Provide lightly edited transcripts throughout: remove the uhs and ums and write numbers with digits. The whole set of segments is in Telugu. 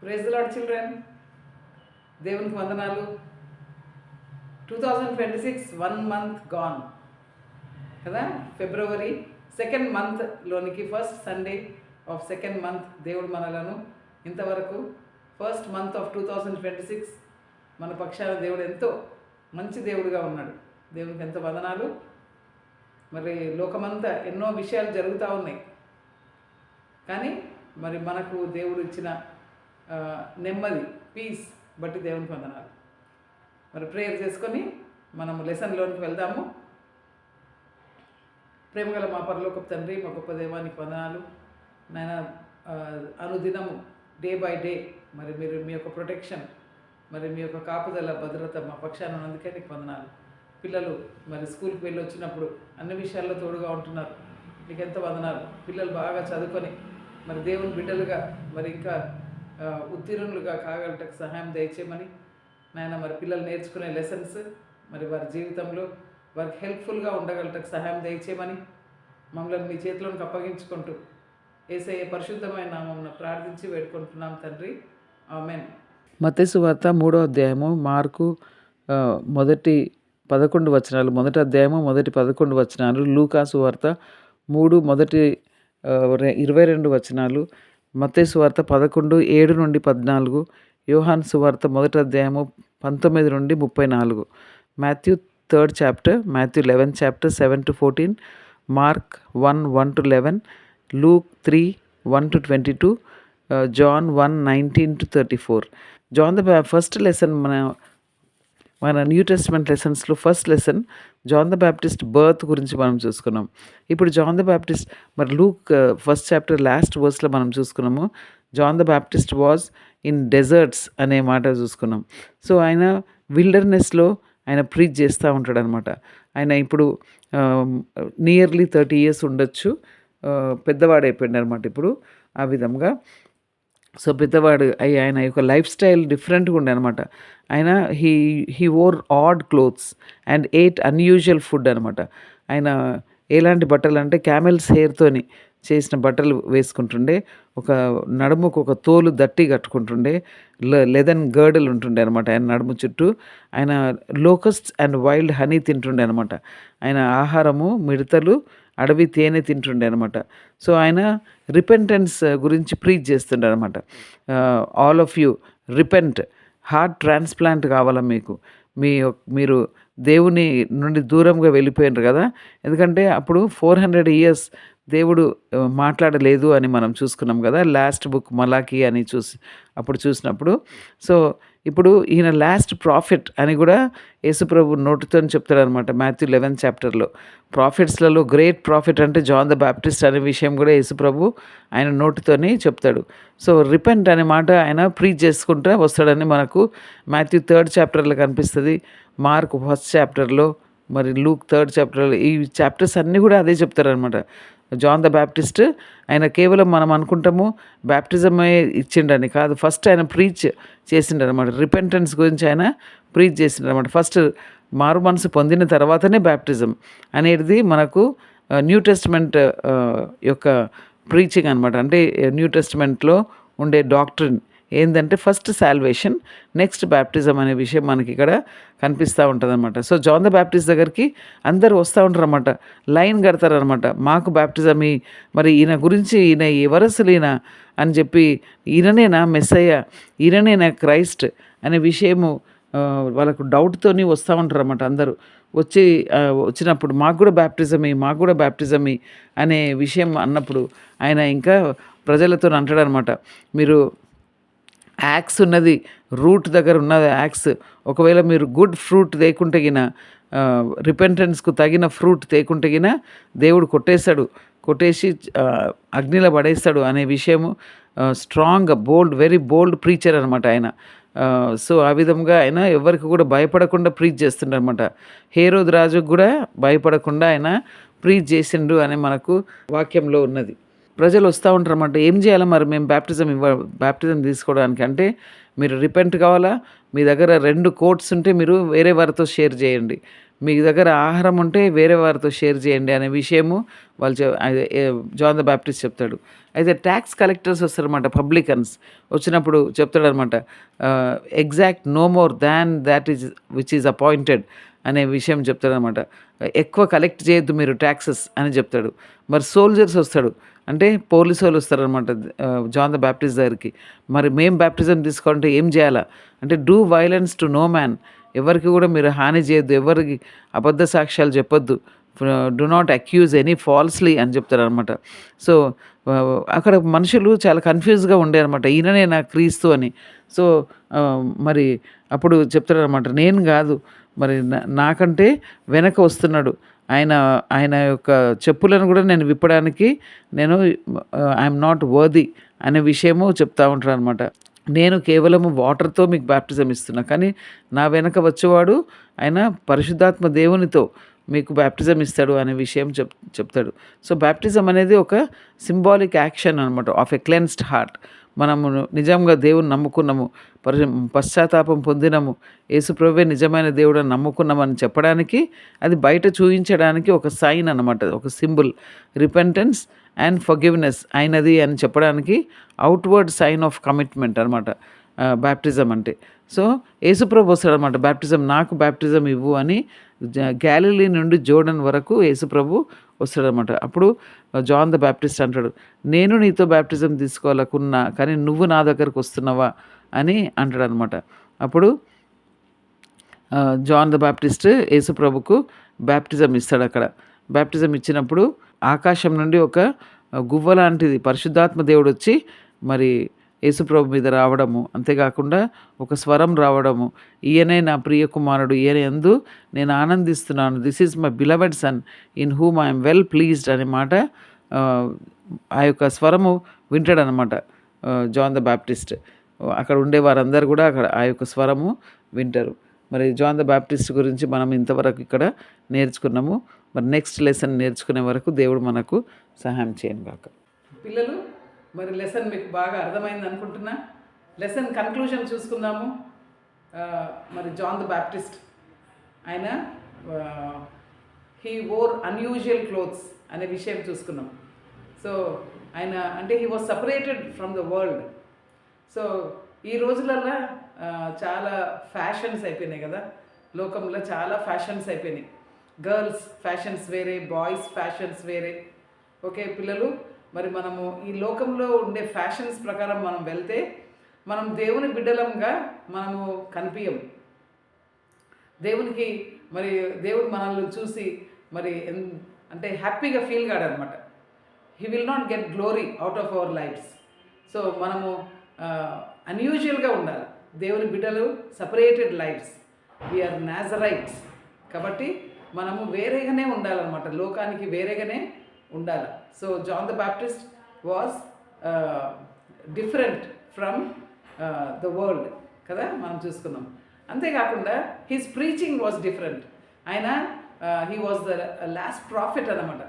Praise the lord children. దేవునికి వందనాలు. 2026 1 మంత్ గాన్ కదా. ఫిబ్రవరి సెకండ్ మంత్లోనికి first Sunday of second month దేవుడు మనలను ఇంతవరకు ఫస్ట్ మంత్ ఆఫ్ 2026 మన పక్షాన దేవుడు ఎంతో మంచి దేవుడుగా ఉన్నాడు. దేవునికి ఎంతో వందనాలు. మరి లోకమంతా ఎన్నో విషయాలు జరుగుతూ ఉన్నాయి, కానీ మరి మనకు దేవుడు ఇచ్చిన నెమ్మది, పీస్ బట్టి దేవునికి వందనాలు. మరి ప్రేయర్ చేసుకొని మనం లెసన్లోనికి వెళ్దాము. ప్రేమగల మా పరలోకపు తండ్రి, మా గొప్ప దేవానికి వందనాలు నాయన. అనుదినము డే బై డే మరి మీరు మీ యొక్క ప్రొటెక్షన్, మరి మీ యొక్క కాపుదల, భద్రత మా పక్షాన ఉన్నందుకే నీకు వందనాలు. పిల్లలు మరి స్కూల్కి వెళ్ళి వచ్చినప్పుడు అన్ని విషయాల్లో తోడుగా ఉంటున్నారు, నీకు ఎంత వందనాలు. పిల్లలు బాగా చదువుకొని మరి దేవుని బిడ్డలుగా మరి ఇంకా ఉత్తీర్ణులుగా కాగలటకు సహాయం దయచేయమని నాయన. మరి పిల్లలు నేర్చుకునే లెసన్స్ మరి వారి జీవితంలో వారికి హెల్ప్ఫుల్గా ఉండగలటకు సహాయం దయచేయమని మమ్మల్ని మీ చేతిలోకి అప్పగించుకుంటూ యేసయ్య పరిశుద్ధమైన నామమున ప్రార్థించి వేడుకుంటున్నాం తండ్రి, ఆమేన్. మత్తయి సువార్త 3వ అధ్యాయము, మార్కు మొదటి 11 వచనాలు, మొదటి అధ్యాయము మొదటి 11 వచనాలు, లూకా సువార్త 3 మొదటి 22 వచనాలు, మత్తయి సువార్త 11:7 నుండి 14, యోహాను సువార్త మొదటి అధ్యాయము 19 నుండి 34, Matthew 3rd chapter, Matthew 11th chapter 7-14, Mark 1:1-11, Luke 3:1-22, John 1:19-34. John the first lesson మన న్యూ టెస్ట్మెంట్ లెసన్స్లో first lesson John the Baptist birth గురించి మనం చూసుకున్నాం. ఇప్పుడు జాన్ ద బ్యాప్టిస్ట్ మరి లూక్ ఫస్ట్ చాప్టర్ లాస్ట్ వర్స్లో మనం చూసుకున్నాము. John the Baptist was in deserts అనే మాట చూసుకున్నాం. సో ఆయన విల్డర్నెస్లో ఆయన ప్రీచ్ చేస్తూ ఉంటాడు అనమాట. ఆయన ఇప్పుడు నియర్లీ 30 years ఉండొచ్చు, పెద్దవాడైపోయింది అనమాట ఇప్పుడు. ఆ విధంగా సో పెద్దవాడు ఆయన యొక్క లైఫ్ స్టైల్ డిఫరెంట్గా ఉండే అనమాట. ఆయన he wore odd clothes and ate unusual food అనమాట. ఆయన ఎలాంటి బట్టలు అంటే క్యామెల్స్ హెయిర్తోని చేసిన బట్టలు వేసుకుంటుండే, ఒక నడుముకు ఒక తోలు దట్టి కట్టుకుంటుండే, లెదన్ గర్డల్ ఉంటుండే అనమాట ఆయన నడుము చుట్టూ. ఆయన లోకస్ట్స్ అండ్ వైల్డ్ హనీ తింటుండే అనమాట. ఆయన ఆహారము మిడతలు, అడవి తేనె తింటుండే అనమాట. సో ఆయన రిపెంటెన్స్ గురించి ప్రీచ్ చేస్తుండే అనమాట. All of you repent, heart transplant కావాలా మీకు, మీరు దేవుని నుండి దూరంగా వెళ్ళిపోయినారు కదా. ఎందుకంటే అప్పుడు 400 years దేవుడు మాట్లాడలేదు అని మనం చూసుకున్నాం కదా, లాస్ట్ బుక్ మలాకి అని అప్పుడు చూసినప్పుడు. సో ఇప్పుడు ఈయన లాస్ట్ ప్రాఫిట్ అని కూడా యేసుప్రభు నోటితో చెప్తాడనమాట. మాథ్యూ 11th చాప్టర్లో ప్రాఫిట్స్లలో గ్రేట్ ప్రాఫిట్ అంటే జాన్ ద బ్యాప్టిస్ట్ అనే విషయం కూడా యేసుప్రభు ఆయన నోటితోనే చెప్తాడు. సో రిపెంట్ అనే మాట ఆయన ప్రీచ్ చేసుకుంటూ వస్తాడని మనకు మాథ్యూ 3rd చాప్టర్లో కనిపిస్తుంది, మార్క్ 1st చాప్టర్లో, మరి లూక్ 3rd చాప్టర్లో. ఈ చాప్టర్స్ అన్నీ కూడా అదే చెప్తారనమాట. జాన్ ద బ్యాప్టిస్ట్ ఆయన కేవలం మనం అనుకుంటాము బ్యాప్టిజమే ఇచ్చిండని కాదు, ఫస్ట్ ఆయన ప్రీచ్ చేసిండనమాట. రిపెంటెన్స్ గురించి ఆయన ప్రీచ్ చేసిండనమాట. ఫస్ట్ మారు మనసు పొందిన తర్వాతనే బ్యాప్టిజం అనేది మనకు న్యూ టెస్ట్మెంట్ యొక్క ప్రీచింగ్ అనమాట. అంటే న్యూ టెస్ట్మెంట్లో ఉండే డాక్ట్రిన్ ఏంటంటే ఫస్ట్ సాల్వేషన్, నెక్స్ట్ బ్యాప్టిజం అనే విషయం మనకి ఇక్కడ కనిపిస్తూ ఉంటుంది అనమాట. సో జాన్ ద బ్యాప్టిస్ట్ దగ్గరికి అందరూ వస్తూ ఉంటారు అనమాట, లైన్ కడతారనమాట. మాకు బ్యాప్టిజం మరి ఈయన గురించి, ఈయన ఎవరు అసలు ఈయన అని చెప్పి, ఈయననేనా మెస్సయ్య, ఈయననేనా క్రైస్ట్ అనే విషయము వాళ్ళకు డౌట్తోని వస్తూ ఉంటారు అన్నమాట. అందరూ వచ్చినప్పుడు మాకు కూడా బ్యాప్టిజమి అనే విషయం అన్నప్పుడు ఆయన ఇంకా ప్రజలతో అంటాడనమాట, మీరు యాక్స్ ఉన్నది, రూట్ దగ్గర ఉన్నది యాక్స్, ఒకవేళ మీరు గుడ్ ఫ్రూట్ తేకుంటే గిన, రిపెంటెన్స్కు తగిన ఫ్రూట్ తేకుంటే గిన దేవుడు కొట్టేసి అగ్నిలో పడేస్తాడు అనే విషయము స్ట్రాంగ్, వెరీ బోల్డ్ ప్రీచర్ అనమాట ఆయన. సో ఆ విధంగా ఆయన ఎవరికి కూడా భయపడకుండా ప్రీచ్ చేస్తుండే అనమాట. హేరోదు రాజుకు కూడా భయపడకుండా ఆయన ప్రీచ్ చేసిండు అని మనకు వాక్యంలో ఉన్నది. ప్రజలు వస్తూ ఉంటారు అన్నమాట, ఏం చేయాలి మరి మేము బ్యాప్టిజం తీసుకోవడానికి అంటే, మీరు రిపెంట్ కావాలా, మీ దగ్గర 2 కోట్స్ ఉంటే మీరు వేరే వారితో షేర్ చేయండి, మీ దగ్గర ఆహారం ఉంటే వేరే వారితో షేర్ చేయండి అనే విషయము వాళ్ళు జాన్ ద బ్యాప్టిస్ట్ చెప్తాడు. అయితే ట్యాక్స్ కలెక్టర్స్ వస్తారనమాట, పబ్లికన్స్ వచ్చినప్పుడు చెప్తాడనమాట, exact no more than that is which is appointed అనే విషయం చెప్తాడనమాట. ఎక్కువ కలెక్ట్ చేయొద్దు మీరు ట్యాక్సెస్ అని చెప్తాడు. మరి సోల్జర్స్ వస్తాడు, అంటే పోలీసు వాళ్ళు వస్తారనమాట జాన్ ద బ్యాప్టిస్ట్ దగ్గరికి. మరి మేము బ్యాప్టిజం తీసుకోవాలంటే ఏం చేయాలా అంటే, do violence to no man, ఎవరికి కూడా మీరు హాని చేయొద్దు, ఎవరికి అబద్ధ సాక్ష్యాలు చెప్పొద్దు, do not accuse any falsely అని చెప్తారనమాట. సో అక్కడ మనుషులు చాలా కన్ఫ్యూజ్గా ఉండే ఈయననే నా క్రీస్తు అని. సో మరి అప్పుడు చెప్తాడనమాట, నేను కాదు, మరి నాకంటే వెనక వస్తున్నాడు ఆయన, ఆయన యొక్క చెప్పులను కూడా నేను విప్పడానికి నేను ఐఎమ్ నాట్ వర్ది అనే విషయము చెప్తా ఉంటారు అనమాట. నేను కేవలము వాటర్తో మీకు బ్యాప్టిజం ఇస్తున్నా, కానీ నా వెనక వచ్చేవాడు ఆయన పరిశుద్ధాత్మ దేవునితో మీకు బ్యాప్టిజం ఇస్తాడు అనే విషయం చెప్తాడు. సో బ్యాప్టిజం అనేది ఒక సింబాలిక్ యాక్షన్ అనమాట ఆఫ్ ఎ క్లెన్స్డ్ హార్ట్. మనము నిజంగా దేవుని నమ్ముకున్నాము, పశ్చాత్తాపం పొందినము, యేసుప్రభువే నిజమైన దేవుడు అని నమ్ముకున్నామని చెప్పడానికి, అది బయట చూపించడానికి ఒక సైన్ అనమాట, ఒక సింబల్. రిపెంటెన్స్ అండ్ ఫర్గివ్నెస్ అయినది అని చెప్పడానికి అవుట్వర్డ్ సైన్ ఆఫ్ కమిట్మెంట్ అనమాట బ్యాప్టిజం అంటే. సో యేసుప్రభు వస్తాడనమాట, బ్యాప్టిజం నాకు బ్యాప్టిజం ఇవ్వు అని గ్యాలిలీ నుండి జోర్డన్ వరకు యేసుప్రభు వస్తాడనమాట. అప్పుడు జాన్ ద బ్యాప్టిస్ట్ అంటాడు, నేను నీతో బ్యాప్టిజం తీసుకోవాలనుకున్నా కానీ నువ్వు నా దగ్గరకు వస్తున్నావా అని అంటాడు అనమాట. అప్పుడు జాన్ ద బ్యాప్టిస్ట్ యేసుప్రభుకు బ్యాప్టిజం ఇస్తాడు. అక్కడ బ్యాప్టిజం ఇచ్చినప్పుడు ఆకాశం నుండి ఒక గువ్వ లాంటిది పరిశుద్ధాత్మ దేవుడు వచ్చి మరి యేసుప్రభు మీద రావడము, అంతేకాకుండా ఒక స్వరం రావడము, ఈయనే నా ప్రియ కుమారుడు, ఈయన యందు నేను ఆనందిస్తున్నాను, this is my beloved son in whom I'm well pleased అనే మాట ఆ యొక్క స్వరము వింటాడనమాట జాన్ ద బ్యాప్టిస్ట్. అక్కడ ఉండే వారందరూ కూడా అక్కడ ఆ యొక్క స్వరము వింటారు. మరి జాన్ ద బ్యాప్టిస్ట్ గురించి మనం ఇంతవరకు ఇక్కడ నేర్చుకున్నాము. మరి నెక్స్ట్ లెసన్ నేర్చుకునే వరకు దేవుడు మనకు సహాయం చేయను గాక. పిల్లలు, మరి లెసన్ మీకు బాగా అర్థమైంది అనుకుంటున్నా. లెసన్ కన్క్లూజన్ చూసుకుందాము. మరి జాన్ ద బ్యాప్టిస్ట్ ఆయన హీ వోర్ అన్యూజువల్ క్లోత్స్ అనే విషయం చూసుకున్నాం. సో ఆయన అంటే he was separated from the world. So ఈ రోజులలో చాలా ఫ్యాషన్స్ అయిపోయినాయి కదా, లోకంలో చాలా ఫ్యాషన్స్ అయిపోయినాయి. గర్ల్స్ ఫ్యాషన్స్ వేరే, బాయ్స్ ఫ్యాషన్స్ వేరే. ఓకే పిల్లలు, మరి మనము ఈ లోకంలో ఉండే ఫ్యాషన్స్ ప్రకారం మనం వెళ్తే మనం దేవుని బిడ్డలంగా మనము కనిపించం. దేవునికి మరి దేవుడు మనల్ని చూసి మరి అంటే హ్యాపీగా ఫీల్ కాడనమాట. He will not get glory out of our lives. So మనము అన్యూజువల్గా ఉండాలి. దేవుని బిడ్డలు సపరేటెడ్ లైఫ్స్, వీఆర్ నాజరైట్స్. కాబట్టి మనము వేరేగానే ఉండాలన్నమాట, లోకానికి వేరేగానే ఉండాలి. So John the Baptist was different from the world కదా, మనం చూసుకున్నాం. అంతేకాకుండా హిస్ ప్రీచింగ్ వాజ్ డిఫరెంట్. ఆయన he was the last prophet అనమాట.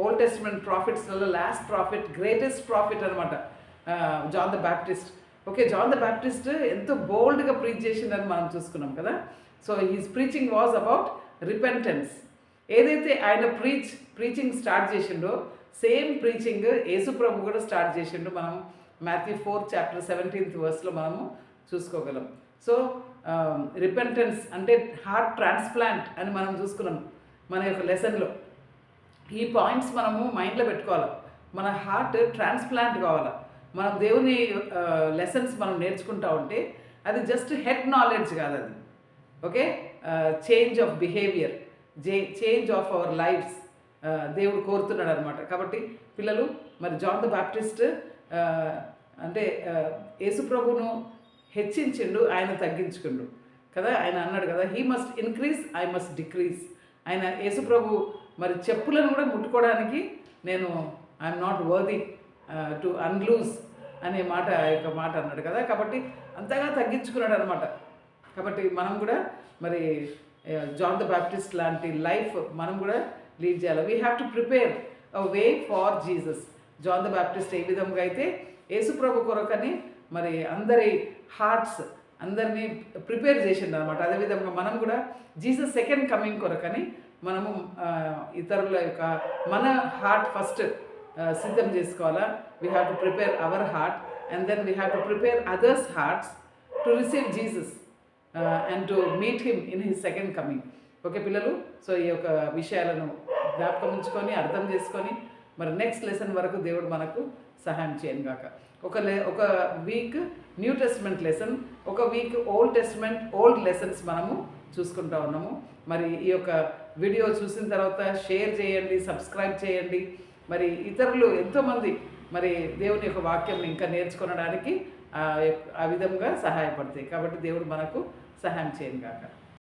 ఓల్డ్ టెస్టమెంట్ ప్రాఫిట్స్లలో లాస్ట్ ప్రాఫిట్, గ్రేటెస్ట్ ప్రాఫిట్ అనమాట John the Baptist. Okay, John the Baptist ఎంతో బోల్డ్గా ప్రీచ్ చేసిందని మనం చూసుకున్నాం కదా. So his preaching was about repentance. ఏదైతే ఆయన ప్రీచింగ్ స్టార్ట్ చేసిండో సేమ్ ప్రీచింగ్ యేసుప్రభు కూడా స్టార్ట్ చేసిండు. మనం మాథ్యూ 4:17 మనము చూసుకోగలం. సో రిపెంటెన్స్ అంటే హార్ట్ ట్రాన్స్ప్లాంట్ అని మనం చూసుకున్నాం మన యొక్క లెసన్లో. ఈ పాయింట్స్ మనము మైండ్లో పెట్టుకోవాలి. మన హార్ట్ ట్రాన్స్ప్లాంట్ కావాలి. మనం దేవుని లెసన్స్ మనం నేర్చుకుంటా ఉంటే అది జస్ట్ హెడ్ నాలెడ్జ్ కాదు, అది okay change of behaviour, change of our lives దేవుడు కోరుతున్నాడు అనమాట. కాబట్టి పిల్లలు, మరి జాన్ ద బ్యాప్టిస్ట్ అంటే యేసుప్రభును హెచ్చించిండు, ఆయన తగ్గించుకుండు కదా. ఆయన అన్నాడు కదా, he must increase, I must decrease. ఆయన యేసుప్రభు మరి చెప్పులను కూడా ముట్టుకోవడానికి నేను ఐఎమ్ నాట్ వర్ది టు అన్లూజ్ అనే మాట, ఆ యొక్క మాట అన్నాడు కదా. కాబట్టి అంతగా తగ్గించుకున్నాడు అనమాట. కాబట్టి మనం కూడా మరి జాన్ ద బ్యాప్టిస్ట్ లాంటి లైఫ్ మనం కూడా లీడ్ చేయాలి. We have to prepare a way for Jesus. John the Baptist ఏ విధంగా అయితే యేసుప్రభు కొరకని మరి అందరి హార్ట్స్ అందరినీ ప్రిపేర్ చేసిండు అనమాట. అదేవిధంగా మనం కూడా జీసస్ సెకండ్ కమింగ్ కొరకని మనము ఇతరుల యొక్క మన హార్ట్ ఫస్ట్ సిద్ధం చేసుకోవాలా. We have to prepare our heart and then we have to prepare others hearts to receive Jesus and to meet him in his second coming. Okay పిల్లలు, సో ఈ యొక్క విషయాలను జ్ఞాపకం ఉంచుకొని అర్థం చేసుకొని మరి నెక్స్ట్ లెసన్ వరకు దేవుడు మనకు సహాయం చేయను గాక. ఒక వీక్ న్యూ టెస్ట్మెంట్ లెసన్, ఒక week old testament old lessons మనము చూసుకుంటా ఉన్నాము. మరి ఈ యొక్క వీడియో చూసిన తర్వాత షేర్ చేయండి, సబ్స్క్రైబ్ చేయండి. మరి ఇతరులు ఎంతోమంది మరి దేవుని యొక్క వాక్యం ఇంకా నేర్చుకొనడానికి ఆ విధంగా సహాయపడతాయి. కాబట్టి దేవుడు మనకు సహాయం చేయను గాక.